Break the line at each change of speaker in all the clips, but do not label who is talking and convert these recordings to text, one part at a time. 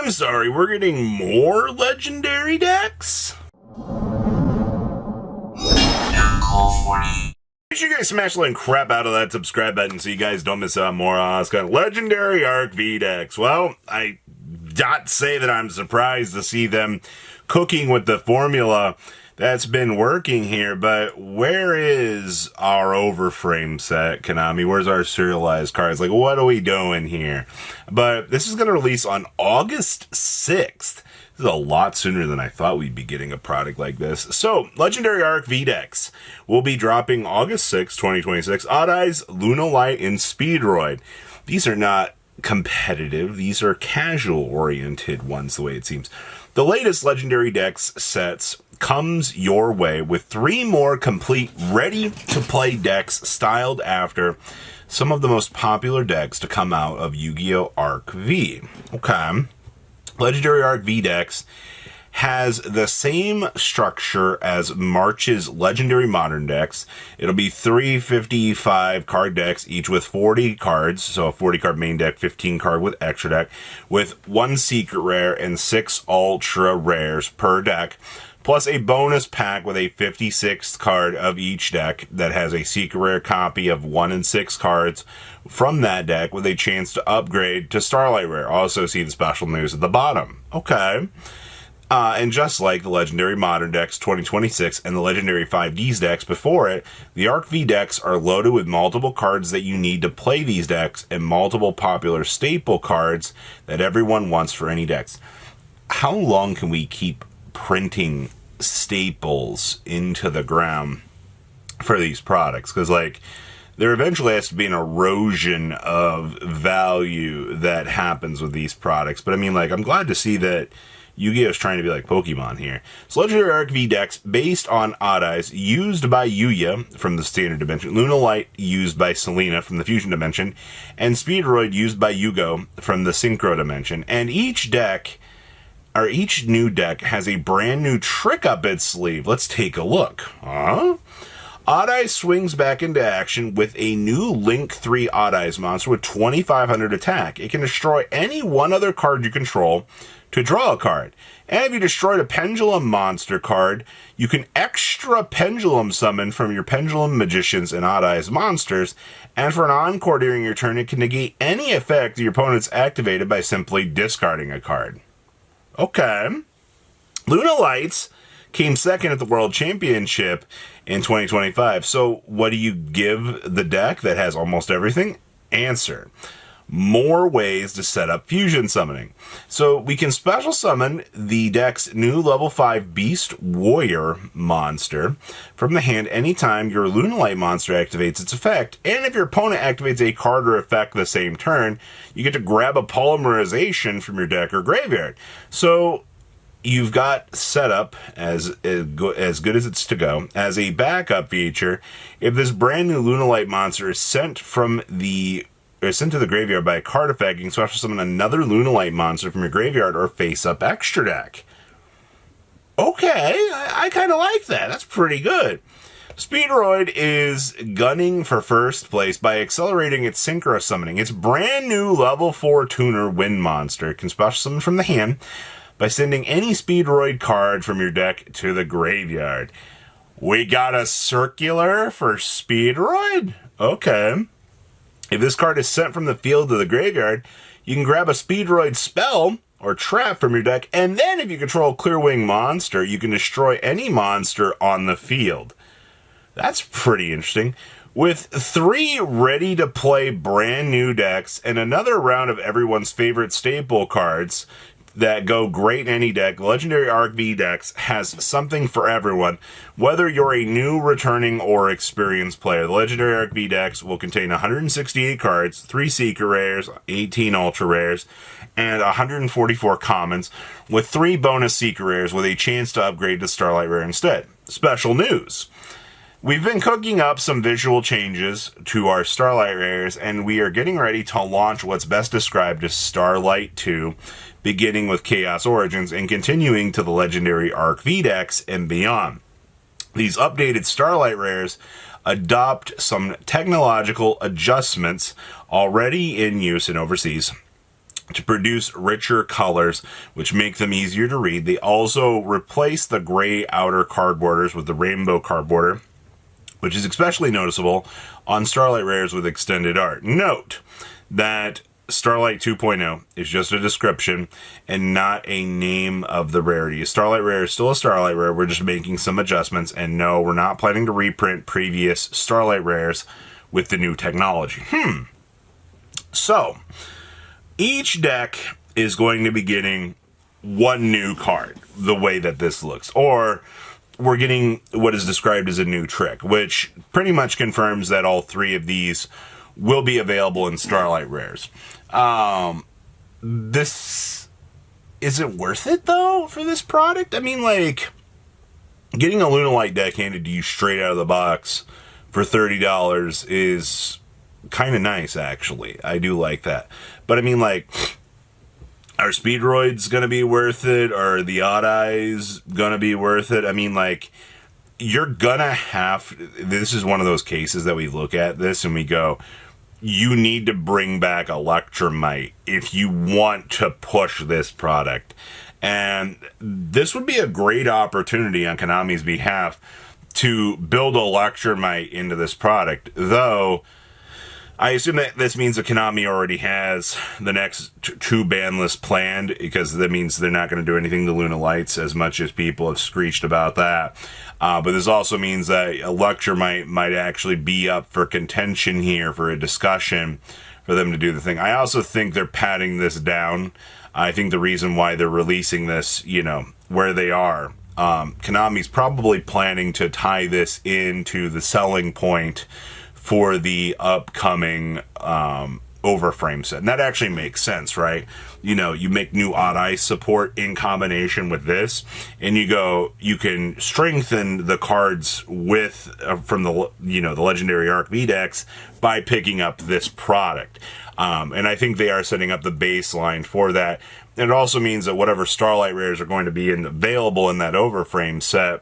I'm sorry, we're getting more legendary decks? Make sure you guys smash the crap out of that subscribe button so you guys don't miss out more on us. Got legendary Arc V decks. Well, I not say that I'm surprised to see them cooking with the formula that's been working here, but where is our overframe set, Konami? Where's our serialized cards? Like, what are we doing here? But this is going to release on August 6th. This is a lot sooner than I thought we'd be getting a product like this. So, Legendary Arc V decks will be dropping August 6th, 2026. Odd Eyes, Lunalight, and Speedroid. These are not competitive. These are casual-oriented ones, the way it seems. The latest Legendary Decks sets comes your way with 3 more complete, ready-to-play decks styled after some of the most popular decks to come out of Yu-Gi-Oh! Arc V. Okay. Legendary Arc V decks has the same structure as March's Legendary Modern decks. It'll be 355 card decks, each with 40 cards, so a 40 card main deck, 15 card with extra deck, with 1 secret rare and 6 ultra rares per deck, plus a bonus pack with a 56th card of each deck that has a secret rare copy of 1 and 6 cards from that deck with a chance to upgrade to Starlight rare. Also see the special news at the bottom. Okay. And just like the Legendary Modern decks 2026 and the Legendary 5Ds decks before it, the Arc V decks are loaded with multiple cards that you need to play these decks and multiple popular staple cards that everyone wants for any decks. How long can we keep printing staples into the ground for these products? Because, like, there eventually has to be an erosion of value that happens with these products. But I mean, like, I'm glad to see that Yu-Gi-Oh! Is trying to be like Pokemon here. So Legendary Arc V decks based on Odd Eyes, used by Yuya from the Standard Dimension, Lunalight used by Selena from the Fusion Dimension, and Speedroid used by Yugo from the Synchro Dimension. And each new deck has a brand new trick up its sleeve. Let's take a look. Odd Eyes swings back into action with a new Link 3 Odd Eyes monster with 2,500 attack. It can destroy any one other card you control to draw a card. And if you destroyed a Pendulum monster card, you can extra Pendulum summon from your Pendulum Magicians and Odd Eyes monsters, and for an encore during your turn, it can negate any effect your opponent's activated by simply discarding a card. Okay. Lunalights came second at the World Championship in 2025. So what do you give the deck that has almost everything? Answer: more ways to set up fusion summoning. So we can special summon the deck's new level 5 Beast Warrior monster from the hand anytime your Lunalight monster activates its effect. And if your opponent activates a card or effect the same turn, you get to grab a polymerization from your deck or graveyard. So you've got set up as good as it's to go as a backup feature. If this brand new Lunalight monster is sent to the graveyard by a card effect, you can special summon another Lunalight monster from your graveyard or face-up extra deck. Okay, I kind of like that. That's pretty good. Speedroid is gunning for first place by accelerating its Synchro summoning. Its brand new level 4 tuner Wind monster can special summon from the hand by sending any Speedroid card from your deck to the graveyard. We got a circular for Speedroid? Okay. If this card is sent from the field to the graveyard, you can grab a Speedroid spell or trap from your deck, and then if you control a Clearwing monster, you can destroy any monster on the field. That's pretty interesting. With 3 ready-to-play brand new decks and another round of everyone's favorite staple cards that go great in any deck, Legendary Arc V decks has something for everyone. Whether you're a new, returning, or experienced player, the Legendary Arc V decks will contain 168 cards, 3 secret rares, 18 ultra rares, and 144 commons, with 3 bonus secret rares with a chance to upgrade to Starlight rare instead. Special news: we've been cooking up some visual changes to our Starlight rares, and we are getting ready to launch what's best described as Starlight 2, beginning with Chaos Origins and continuing to the Legendary Arc V decks and beyond. These updated Starlight rares adopt some technological adjustments already in use in overseas to produce richer colors, which make them easier to read. They also replace the gray outer card borders with the rainbow card border, which is especially noticeable on Starlight Rares with extended art. Note that Starlight 2.0 is just a description and not a name of the rarity. Starlight Rare is still a Starlight Rare. We're just making some adjustments, and no, we're not planning to reprint previous Starlight Rares with the new technology. So, each deck is going to be getting one new card, the way that this looks. Or we're getting what is described as a new trick, which pretty much confirms that all three of these will be available in Starlight Rares. This... Is it worth it, though, for this product? I mean, like, getting a Lunalight deck handed to you straight out of the box for $30 is kind of nice, actually. I do like that. But, I mean, like, are Speedroids going to be worth it? Are the Odd Eyes going to be worth it? I mean, like, you're going to have... This is one of those cases that we look at this and we go, you need to bring back Electromite if you want to push this product. And this would be a great opportunity on Konami's behalf to build Electromite into this product. Though, I assume that this means that Konami already has the next two ban lists planned, because that means they're not going to do anything to Lunalights, as much as people have screeched about that. But this also means that Electromite might actually be up for contention here for a discussion for them to do the thing. I also think they're padding this down. I think the reason why they're releasing this, you know, where they are, Konami's probably planning to tie this into the selling point for the upcoming overframe set. And that actually makes sense, right? You know, you make new Odd Eye support in combination with this, and you go, you can strengthen the cards with, from the, you know, the Legendary Arc V decks by picking up this product. And I think they are setting up the baseline for that. And it also means that whatever Starlight Rares are going to be available in that overframe set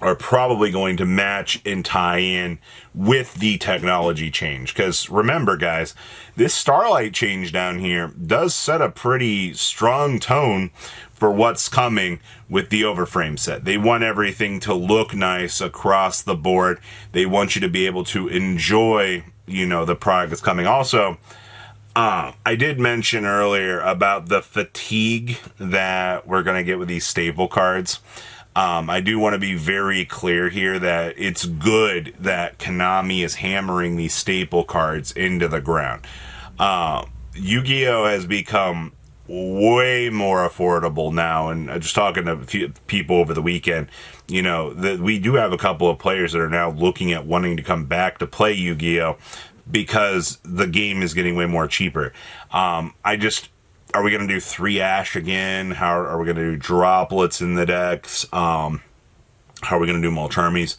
are probably going to match and tie in with the technology change. Because remember, guys, this Starlight change down here does set a pretty strong tone for what's coming with the overframe set. They want everything to look nice across the board. They want you to be able to enjoy, you know, the product that's coming. Also, I did mention earlier about the fatigue that we're going to get with these staple cards. I do want to be very clear here that it's good that Konami is hammering these staple cards into the ground. Yu-Gi-Oh! Has become way more affordable now, and just talking to a few people over the weekend, you know, that we do have a couple of players that are now looking at wanting to come back to play Yu-Gi-Oh! Because the game is getting way more cheaper. Are we going to do 3 Ash again? How are we going to do droplets in the decks? How are we going to do Mulcharmies?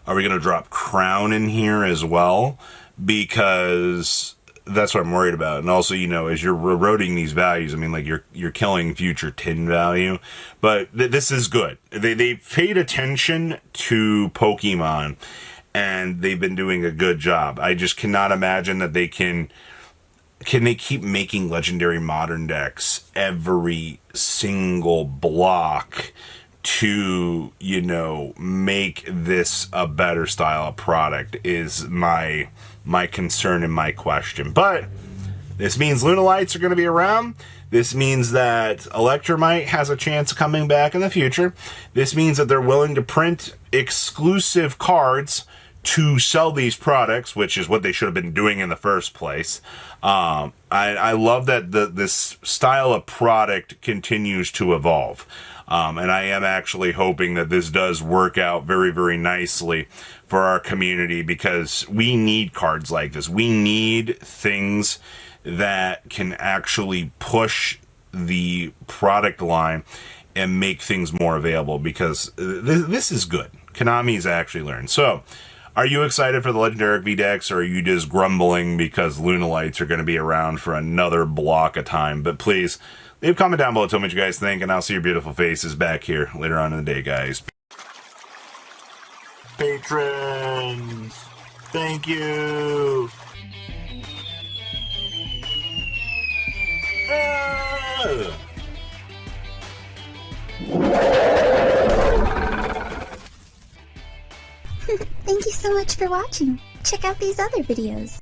Are we going to drop Crown in here as well? Because that's what I'm worried about. And also, you know, as you're eroding these values, I mean, like, you're killing future tin value. But this is good. They paid attention to Pokemon, and they've been doing a good job. I just cannot imagine that they can they keep making legendary modern decks every single block to, you know, make this a better style of product is my concern and my question. But this means Lunalights are going to be around. This means that Electromite has a chance of coming back in the future. This means that they're willing to print exclusive cards to sell these products, which is what they should have been doing in the first place. I love that this style of product continues to evolve. And I am actually hoping that this does work out very, very nicely for our community, because we need cards like this. We need things that can actually push the product line and make things more available, because this is good. Konami's actually learned. So, are you excited for the Legendary V decks, or are you just grumbling because Lunalights are going to be around for another block of time? But please, leave a comment down below, tell me what you guys think, and I'll see your beautiful faces back here later on in the day, guys. Patrons, thank you.
Thank you so much for watching. Check out these other videos.